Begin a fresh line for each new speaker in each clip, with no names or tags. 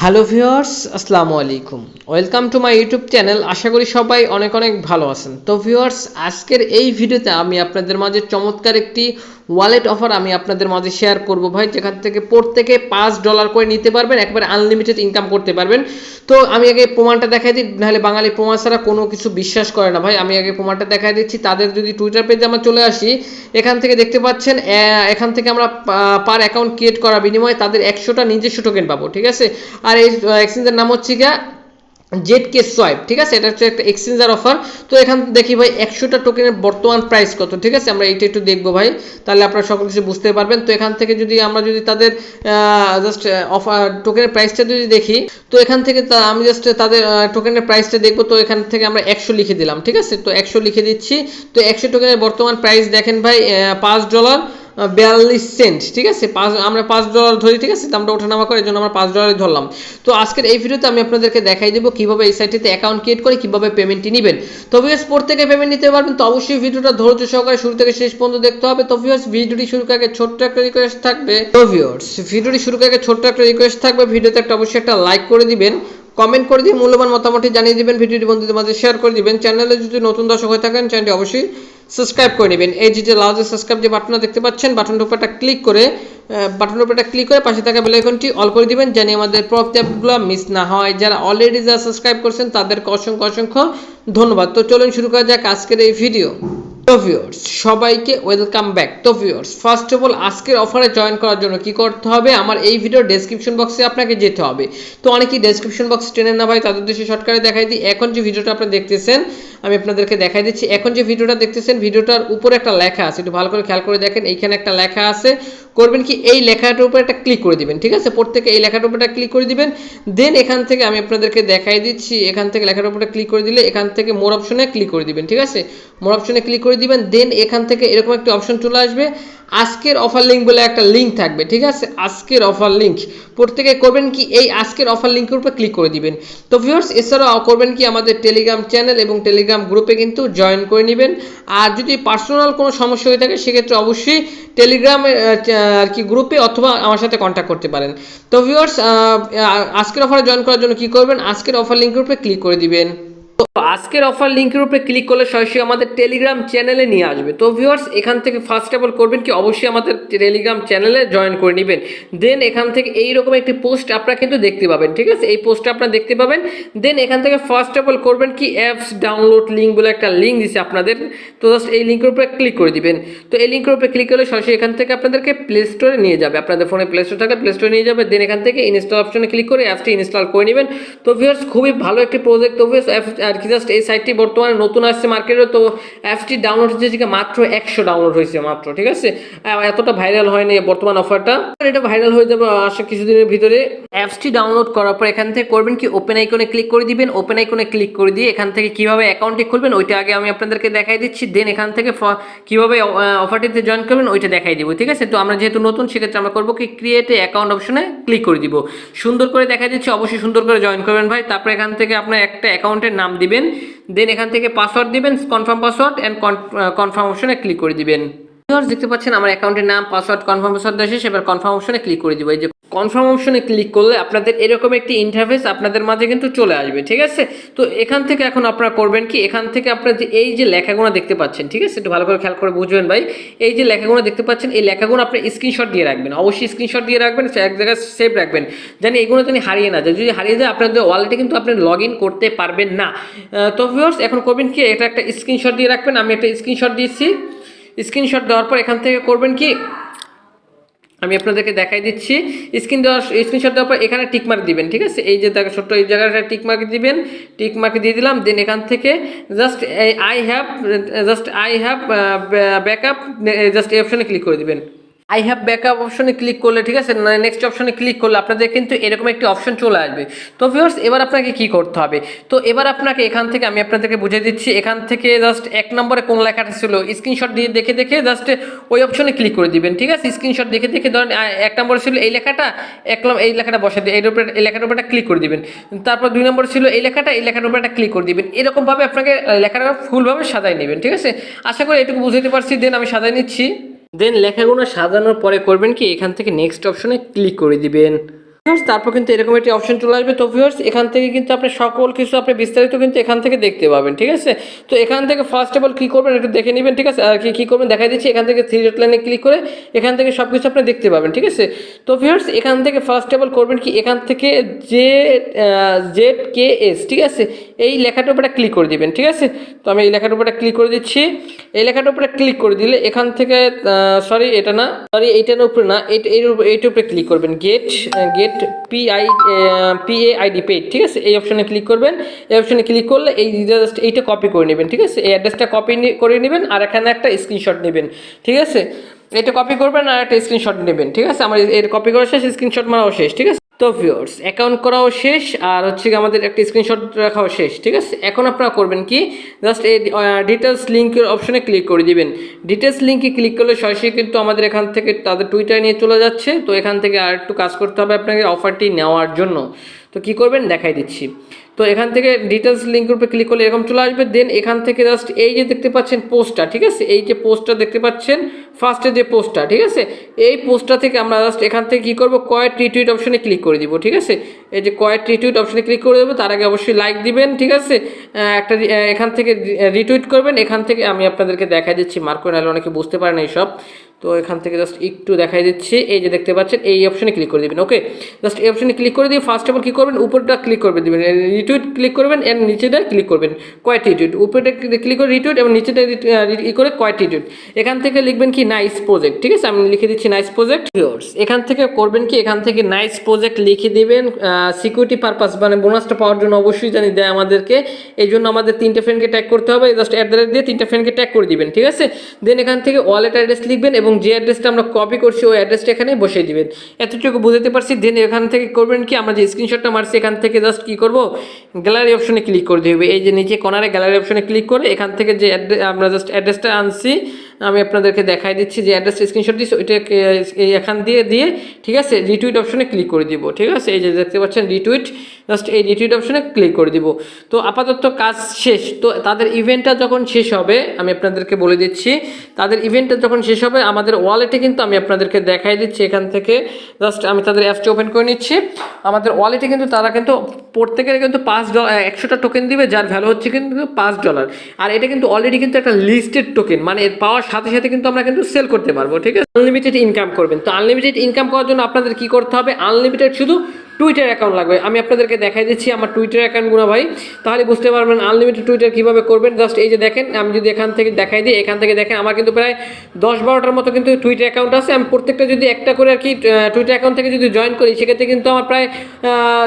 Hello viewers, আসসালামু আলাইকুম। Welcome to my YouTube channel. আশা করি সবাই অনেক অনেক ভালো আছেন। তো ভিউয়ার্স, আজকের এই ভিডিওতে আমি আপনাদের মাঝে চমৎকার একটি ওয়ালেট অফার আমি আপনাদের মাঝে শেয়ার করব ভাই, যেখান থেকে প্রত্যেকে $5 করে নিতে পারবেন, একবারে আনলিমিটেড ইনকাম করতে পারবেন। তো আমি আগে প্রমাণটা দেখাই দিই, নাহলে বাঙালি প্রমাণ ছাড়া কোনো কিছু বিশ্বাস করে না ভাই। আমি আগে প্রমাণটা দেখাই দিচ্ছি। তাদের যদি টুইটার পেজে আমরা চলে আসি, এখান থেকে দেখতে পাচ্ছেন, এখান থেকে আমরা পার অ্যাকাউন্ট ক্রিয়েট করার বিনিময়ে তাদের 100টা নিজস্ব টোকেন পাবো, ঠিক আছে। আর এই এক্সচেঞ্জের নাম হচ্ছে গিয়া ZKSwipe, ঠিক আছে। এটা হচ্ছে একটা এক্সচেঞ্জার অফার। তো এখান দেখি ভাই 100টা টোকেনের বর্তমান প্রাইস কত, ঠিক আছে। আমরা এইটা একটু দেখবো ভাই, তাহলে আপনারা সকল কিছু বুঝতে পারবেন। তো এখান থেকে যদি আমরা তাদের জাস্ট অফার টোকেনের প্রাইসটা যদি দেখি, তো এখান থেকে আমি জাস্ট তাদের টোকেনের প্রাইসটা দেখবো। তো এখান থেকে আমরা 100 লিখে দিলাম, ঠিক আছে। তো 100 লিখে দিচ্ছি। তো 100 টোকেনের বর্তমান প্রাইস দেখেন ভাই, $5.42, ঠিক আছে। আমরা $5 ধরি, ঠিক আছে। দামটা ওঠানামা করে, এই জন্য আমরা $5 ধরলাম। তো আজকের এই ভিডিওতে আমি আপনাদেরকে দেখাই দেবো কিভাবে এই সাইটটিতে অ্যাকাউন্ট ক্রিয়েট করে কিভাবে পেমেন্টটি নেবেন। তো ভিউয়ার্স, প্রত্যেকে পেমেন্ট নিতে পারবেন। তো অবশ্যই ভিডিওটা ধৈর্য সহকারে শুরু থেকে শেষ পর্যন্ত দেখতে হবে। তো ভিউয়ার্স, ভিডিওটি শুরু করার আগে ছোট্ট একটা রিকোয়েস্ট থাকবে। ভিডিওতে অবশ্যই একটা লাইক করে দিবেন, কমেন্ট করে দিয়ে মূল্যবান মতামতটি জানিয়ে দিবেন, ভিডিওটি বন্ধুদের মাঝে শেয়ার করে দিবেন। চ্যানেলে যদি নতুন দর্শক হয়ে থাকেন, চ্যানেলটি অবশ্যই সাবস্ক্রাইব করে নেবেন। এই যে লাল যে সাবস্ক্রাইব যে বাটনটা দেখতে পাচ্ছেন, বাটনের উপর একটা ক্লিক করে পাশে থাকা বেল আইকনটি অল করে দিবেন, জানি আমাদের প্রত্যেক আপডেটগুলো মিস না হয়। যারা অলরেডি সাবস্ক্রাইব করছেন তাদেরকে অসংখ্য ধন্যবাদ। তো চলুন শুরু করা যাক আজকের এই ভিডিও। তো ভিউয়ার্স, সবাইকে ওয়েলকাম ব্যাক। তো ভিউয়ার্স, ফার্স্ট অফ অল আজকের অফারে জয়েন করার জন্য কি করতে হবে, আমার এই ভিডিওর ডেসক্রিপশন বক্সে আপনাকে যেতে হবে। তো অনেকেই ডেসক্রিপশন বক্স টেনেন না ভাই, তাদের উদ্দেশ্যে শর্টকাটে দেখাই দিই। এখন যে ভিডিওটা আপনারা দেখতেছেন, আমি আপনাদেরকে দেখাই দিচ্ছি। এখন যে ভিডিওটা দেখতেছেন, ভিডিওটার উপরে একটা লেখা আছে, একটু ভালো করে খেয়াল করে দেখেন। এইখানে একটা লেখা আছে, করবেন কি এই লেখাটার উপর একটা ক্লিক করে দিবেন, ঠিক আছে। প্রত্যেকে এই লেখাটার উপর একটা ক্লিক করে দিবেন। দেন এখান থেকে আমি আপনাদেরকে দেখাই দিচ্ছি, এখান থেকে লেখাটার উপরে ক্লিক করে দিলে এখান থেকে মোর অপশনে ক্লিক করে দিবেন, ঠিক আছে। মোর অপশনে ক্লিক করে দিবেন। দেন এখান থেকে এরকম একটা অপশন চলে আসবে, আজকের অফার লিঙ্ক বলে একটা লিঙ্ক থাকবে, ঠিক আছে। আজকের অফার লিঙ্ক প্রত্যেকে করবেন কি এই আজকের অফার লিঙ্কের উপর ক্লিক করে দিবেন। তো ভিউয়ার্স, এছাড়াও করবেন কি আমাদের টেলিগ্রাম চ্যানেল এবং টেলিগ্রাম গ্রুপে কিন্তু জয়েন করে নেবেন। আর যদি পার্সোনাল কোনো সমস্যা হয়ে থাকে, সেক্ষেত্রে অবশ্যই টেলিগ্রামে আর কি গ্রুপে অথবা আমার সাথে কন্ট্যাক্ট করতে পারেন। তো ভিউয়ার্স, আজকের অফারে জয়েন করার জন্য কি করবেন, আজকের অফার লিঙ্কের উপরে ক্লিক করে দিবেন। তো আজকের অফার লিঙ্কের উপরে ক্লিক করলে সরাসরি আমাদের টেলিগ্রাম চ্যানেলে নিয়ে আসবে। তো ভিউয়ার্স, এখান থেকে ফার্স্ট অফ অল করবেন কি অবশ্যই আমাদের টেলিগ্রাম চ্যানেলে জয়েন করে নেবেন। দেন এখান থেকে এইরকম একটি পোস্ট আপনারা কিন্তু দেখতে পাবেন, ঠিক আছে। এই পোস্টটা আপনারা দেখতে পাবেন। দেন এখান থেকে ফার্স্ট অফ অল করবেন কি অ্যাপস ডাউনলোড লিঙ্ক বলে একটা লিঙ্ক দিচ্ছে আপনাদের। তো জাস্ট এই লিঙ্কের উপরে ক্লিক করে দিবেন। তো এই লিঙ্কের উপরে ক্লিক করলে সরাসরি এখান থেকে আপনাদেরকে প্লে স্টোরে নিয়ে যাবে। আপনাদের ফোনে প্লে স্টোর থাকলে প্লে স্টোরে নিয়ে যাবে। দেন এখান থেকে ইনস্টল অপশনে ক্লিক করে অ্যাপসটি ইনস্টল করে নেবেন। তো ভিউয়ার্স, খুবই ভালো একটি প্রজেক্ট। তো ভিউয়ার্স, আর কি জাস্ট এই সাইটটি বর্তমানে নতুন আসছে মার্কেটে। তো অ্যাপসটি ডাউনলোড হচ্ছে মাত্র 100 ডাউনলোড হয়েছে মাত্র, ঠিক আছে। এতটা ভাইরাল হয়নি বর্তমান অফারটা, এটা ভাইরাল হয়ে যাবে আসলে কিছুদিনের ভিতরে। অ্যাপসটি ডাউনলোড করার পর এখান থেকে করবেন কি ওপেন আইকনে ক্লিক করে দিবেন। ওপেন আইকনে ক্লিক করে দিয়ে এখান থেকে কিভাবে অ্যাকাউন্টটি খুলবেন ওইটা আগে আমি আপনাদেরকে দেখাই দিচ্ছি। দেন এখান থেকে কিভাবে অফারটিতে জয়েন করবেন ওইটা দেখাই দিব, ঠিক আছে। তো আমরা যেহেতু নতুন, সেক্ষেত্রে আমরা করবো কি ক্রিয়েট অ্যাকাউন্ট অপশনে ক্লিক করে দিব। সুন্দর করে দেখাই দিচ্ছি, অবশ্যই সুন্দর করে জয়েন করবেন ভাই। তারপর এখান থেকে আপনার একটা অ্যাকাউন্টের নাম দিবেন। দেন এখান থেকে পাসওয়ার্ড দিবেন, কনফার্ম পাসওয়ার্ড এন্ড কনফার্ম অপশনে ক্লিক করে দিবেন। দেখতে পাচ্ছেন আমার অ্যাকাউন্টের নাম, পাসওয়ার্ড, কনফার্ম পাসওয়ার্ড দেওয়া শেষ। এবার কনফার্ম অপশনে ক্লিক করে দিব। এই যে কনফার্ম অপশনে ক্লিক করলে আপনাদের এরকম একটি ইন্টারফেস আপনাদের মাঝে কিন্তু চলে আসবে, ঠিক আছে। তো এখান থেকে এখন আপনারা করবেন কি এখান থেকে আপনারা যে এই যে লেখাগুলো দেখতে পাচ্ছেন, ঠিক আছে, একটু ভালো করে খেয়াল করে বুঝবেন ভাই। এই যে লেখাগুলো দেখতে পাচ্ছেন, এই লেখাগুলো আপনি স্ক্রিনশট দিয়ে রাখবেন, অবশ্যই স্ক্রিনশট দিয়ে রাখবেন, এক জায়গায় সেভ রাখবেন, জানি এগুলো জানি হারিয়ে না যায়। যদি হারিয়ে যায় আপনাদের ওয়ালেটে কিন্তু আপনি লগ ইন করতে পারবেন না। তো ভিউয়ার্স, এখন করবেন কি এটা একটা স্ক্রিনশট দিয়ে রাখবেন। আমি একটা স্ক্রিনশট দিয়েছি। স্ক্রিনশট দেওয়ার পর এখান থেকে করবেন কি আমি আপনাদেরকে দেখাই দিচ্ছি। স্ক্রিনশট দেওয়ার পর এখানে টিক মার্ক দিবেন, ঠিক আছে। এই যে দেখো ছোট্ট এই জায়গাটা টিক মার্ক দিবেন, টিক মার্ক দিয়ে দিলাম। দেন এখান থেকে just I have backup, just এই অপশনে ক্লিক করে দিবেন। আই হ্যাভ ব্যাকআপ অপশনে ক্লিক করলে, ঠিক আছে, নেক্সট অপশনে ক্লিক করলে আপনাদের কিন্তু এরকম একটি অপশন চলে আসবে। তো ভিউয়ার্স, এবার আপনাকে কি করতে হবে, তো এবার আপনাকে এখান থেকে আমি আপনাদেরকে বুঝিয়ে দিচ্ছি। এখান থেকে জাস্ট 1 নম্বরে কোন লেখাটা ছিল স্ক্রিনশট দিয়ে দেখে জাস্ট ওই অপশনে ক্লিক করে দিবেন, ঠিক আছে। স্ক্রিনশট দেখে ধরেন 1 নম্বরে ছিল এই লেখাটা, এই লেখাটা বসে দিয়ে এই লেখাটার উপরে ক্লিক করে দিবেন। তারপর 2 নম্বরে ছিল এই লেখাটার উপরে ক্লিক করে দিবেন। এরকমভাবে আপনাকে লেখাটা ফুলভাবে সাজায় নেবেন, ঠিক আছে। আশা করি এটুকু বুঝাতে পারছি। দেন আমি সাজাই নিচ্ছি। দেন লেখাগুলো সাজানোর পরে করবেন কি এখান থেকে নেক্সট অপশনে ক্লিক করে দিবেন। তারপর কিন্তু এরকম একটি অপশন চলে আসবে। তো ভিউয়ার্স এখান থেকে কিন্তু আপনি সকল কিছু আপনি বিস্তারিত কিন্তু এখান থেকে দেখতে পাবেন, ঠিক আছে। তো এখান থেকে ফার্স্ট অফ অল কী করবেন একটু দেখে নেবেন, ঠিক আছে। আর কী করবেন দেখাই দিচ্ছি। এখান থেকে থ্রি ডট লাইনে ক্লিক করে এখান থেকে সব কিছু আপনি দেখতে পাবেন, ঠিক আছে। তো ভিউয়ার্স এখান থেকে ফার্স্ট অফ অল করবেন কি, এখান থেকে ZKS, ঠিক আছে, এই লেখাটার উপরে ক্লিক করে দিবেন, ঠিক আছে। তো আমি এই লেখাটার উপরে ক্লিক করে দিচ্ছি। এই লেখাটার উপরে ক্লিক করে দিলে এখান থেকে সরি এটা না, সরি এইটার উপরে না, এইটার উপরে ক্লিক করবেন, গেট PAID পেইড, ঠিক আছে। এই অপশনে ক্লিক করবেন। এই অপশনে ক্লিক করলে এই জাস্ট এইটা কপি করে নেবেন, ঠিক আছে। এই অ্যাড্রেসটা কপি করে নেবেন আর এখানে একটা স্ক্রিনশট নেবেন, ঠিক আছে। এটা কপি করবেন আর একটা স্ক্রিনশট নেবেন, ঠিক আছে। আমার এর কপি করা শেষ, স্ক্রিনশট মারাও শেষ, ঠিক আছে। তো ভিউয়ার্স অ্যাকাউন্ট করাও শেষ আর হচ্ছে আমাদের একটা স্ক্রিনশট রাখাও শেষ, ঠিক আছে। এখন আপনারা করবেন কি, জাস্ট এই ডিটেলস লিঙ্কের অপশনে ক্লিক করে দিবেন। ডিটেলস লিঙ্কে ক্লিক করলে সরাসরি কিন্তু আমাদের এখান থেকে তাদের টুইটার নিয়ে চলে যাচ্ছে। তো এখান থেকে আর একটু কাজ করতে হবে আপনাকে অফারটি নেওয়ার জন্য। তো কী করবেন দেখাই দিচ্ছি। তো এখান থেকে ডিটেলস লিঙ্কের উপরে ক্লিক করলে এরকম চলে আসবে। দেন এখান থেকে জাস্ট এই যে দেখতে পাচ্ছেন পোস্টটা, ঠিক আছে, এই যে পোস্টটা দেখতে পাচ্ছেন ফার্স্টে যে পোস্টটা, ঠিক আছে, এই পোস্টটা থেকে আমরা জাস্ট এখান থেকে কী করবো, কয়েক রিটুইট অপশনে ক্লিক করে দিব, ঠিক আছে। এই যে কয়েক রিটুইট অপশনে ক্লিক করে দেবো, তার আগে অবশ্যই লাইক দিবেন, ঠিক আছে। একটা এখান থেকে রিটুইট করবেন। এখান থেকে আমি আপনাদেরকে দেখাই দিচ্ছি, মার্ক করে নাহলে অনেকে বুঝতে পারেন এইসব। তো এখান থেকে জাস্ট একটু দেখাই দিচ্ছি, এই যে দেখতে পাচ্ছেন এই অপশনে ক্লিক করে দেবেন। ওকে, জাস্ট এই অপশনে ক্লিক করে দিয়ে ফার্স্ট অফ অল কী করবেন, উপরটা ক্লিক করে দেবেন, রিটুইট ক্লিক করবেন এর নিচেটা ক্লিক করবেন কয়েক রিটুইট, উপরটা ক্লিক করে রিটুইট এবং নিচেটা ই করে কয়েক রিটুইট। এখান থেকে লিখবেন কি নাইস প্রজেক্ট, ঠিক আছে, আমি লিখে দিচ্ছি নাইস প্রজেক্ট। এখান থেকে করবেন কি, এখান থেকে নাইস প্রজেক্ট লিখে দেবেন। সিকিউরিটি পারপাস মানে বোনাসটা পাওয়ার জন্য অবশ্যই জানি দেয় আমাদেরকে, এই জন্য আমাদের 3টে ফ্রেন্ডকে ট্যাগ করতে হবে। জাস্ট অ্যাড্রেস দিয়ে 3টে ফ্রেন্ডকে ট্যাগ করে দিবেন, ঠিক আছে। দেন এখান থেকে ওয়ালেট অ্যাড্রেস লিখবেন এবং যে অ্যাড্রেসটা আমরা কপি করছি ওই অ্যাড্রেসটা এখানে বসিয়ে দিবেন। এতটুকু বুঝতে পারছি। দেন এখান থেকে করবেন কি, আমরা যে স্ক্রিনশটটা মারছি এখান থেকে জাস্ট কী করবো, গ্যালারি অপশনে ক্লিক করে দেবে। এই যে নিচে কর্নারে গ্যালারি অপশনে ক্লিক করে এখান থেকে যে আমরা জাস্ট অ্যাড্রেসটা আনছি আমি আপনাদেরকে দেখাই দিচ্ছি, যে অ্যাড্রেসটা স্ক্রিনশট দিচ্ছি ওইটাকে এখান দিয়ে ঠিক আছে রিটুইট অপশনে ক্লিক করে দিব, ঠিক আছে। এই যে দেখতে পাচ্ছেন রিটুইট, জাস্ট এই রিটুইট অপশনে ক্লিক করে দিব। তো আপাতত কাজ শেষ। তো তাদের ইভেন্টটা যখন শেষ হবে আমি আপনাদেরকে বলে দিচ্ছি, তাদের ইভেন্টটা যখন শেষ হবে আমাদের ওয়ালেটে কিন্তু আমি আপনাদেরকে দেখাই দিচ্ছি। এখান থেকে জাস্ট আমি তাদের অ্যাপসটি ওপেন করে নিচ্ছি। আমাদের ওয়ালেটে কিন্তু তারা কিন্তু প্রত্যেকের কিন্তু $5 100টা টোকেন দিবে, যার ভ্যালু হচ্ছে কিন্তু $5। আর এটা কিন্তু অলরেডি কিন্তু একটা লিস্টেড টোকেন, মানে পাওয়ার সাথে সাথে কিন্তু আমরা কিন্তু সেল করতে পারবো, ঠিক আছে। আনলিমিটেড ইনকাম করবেন। তো আনলিমিটেড ইনকাম করার জন্য আপনাদের কি করতে হবে, আনলিমিটেড শুধু টুইটার অ্যাকাউন্ট লাগবে। আমি আপনাদেরকে দেখাই দিচ্ছি আমার টুইটার অ্যাকাউন্টগুলো ভাই, তাহলে বুঝতে পারবেন আনলিমিটেড টুইটার কীভাবে করবেন। জাস্ট এই যে দেখেন, আমি যদি এখান থেকে দেখাই দিই, এখান থেকে দেখেন আমার কিন্তু প্রায় 10-12টার মতো কিন্তু টুইটার অ্যাকাউন্ট আছে। আমি প্রত্যেকটা যদি একটা করে আর কি টুইটার অ্যাকাউন্ট থেকে যদি জয়েন করি সেক্ষেত্রে কিন্তু আমার প্রায়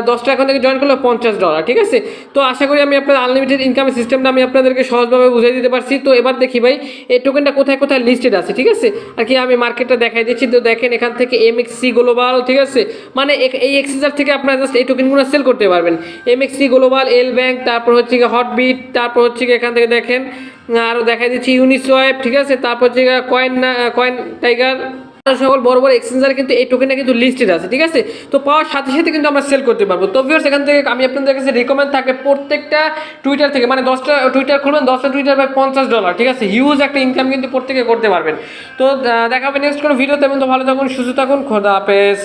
10টা অ্যাকাউন্ট থেকে জয়েন করলে $50, ঠিক আছে। তো আশা করি আমি আপনার আনলিমিটেড ইনকামের সিস্টেমটা আমি আপনাদেরকে সহজভাবে বুঝিয়ে দিতে পারছি। তো এবার দেখি ভাই এই টোকেনটা কোথায় কোথায় লিস্টেড আছে, ঠিক আছে। আর কি আমি মার্কেটটা দেখাই দিচ্ছি। তো দেখেন এখান থেকে MXC গ্লোবাল, ঠিক আছে, মানে এই এক্সচেঞ্জার থেকে আপনারা জাস্ট এই টোকেনগুলো সেল করতে পারবেন। MXC গ্লোবাল, এল ব্যাংক, তারপর হচ্ছে হটবিট, তারপর হচ্ছে এখান থেকে দেখেন আরও দেখাই দিচ্ছি ইউনিসোয়াপ, ঠিক আছে, তারপর হচ্ছে কয়েন টাইগার, সকল বড় বড় এক্সচেঞ্জারে কিন্তু এই টোকেনটা কিন্তু লিস্টেড আছে, ঠিক আছে। তো পাওয়ার সাথে সাথে কিন্তু আমরা সেল করতে পারবো। তো ভিউয়ার্স এখান থেকে আমি আপনাদের কাছে রিকমেন্ড থাকবে প্রত্যেকটা টুইটার থেকে, মানে 10টা টুইটার খুলবেন, 10টা টুইটার ভাই $50, ঠিক আছে। হিউজ একটা ইনকাম কিন্তু প্রত্যেকে করতে পারবেন। তো দেখা হবে নেক্সট কোনো ভিডিওতে। তো ভালো থাকুন, সুস্থ থাকুন, খোদা হাফেজ।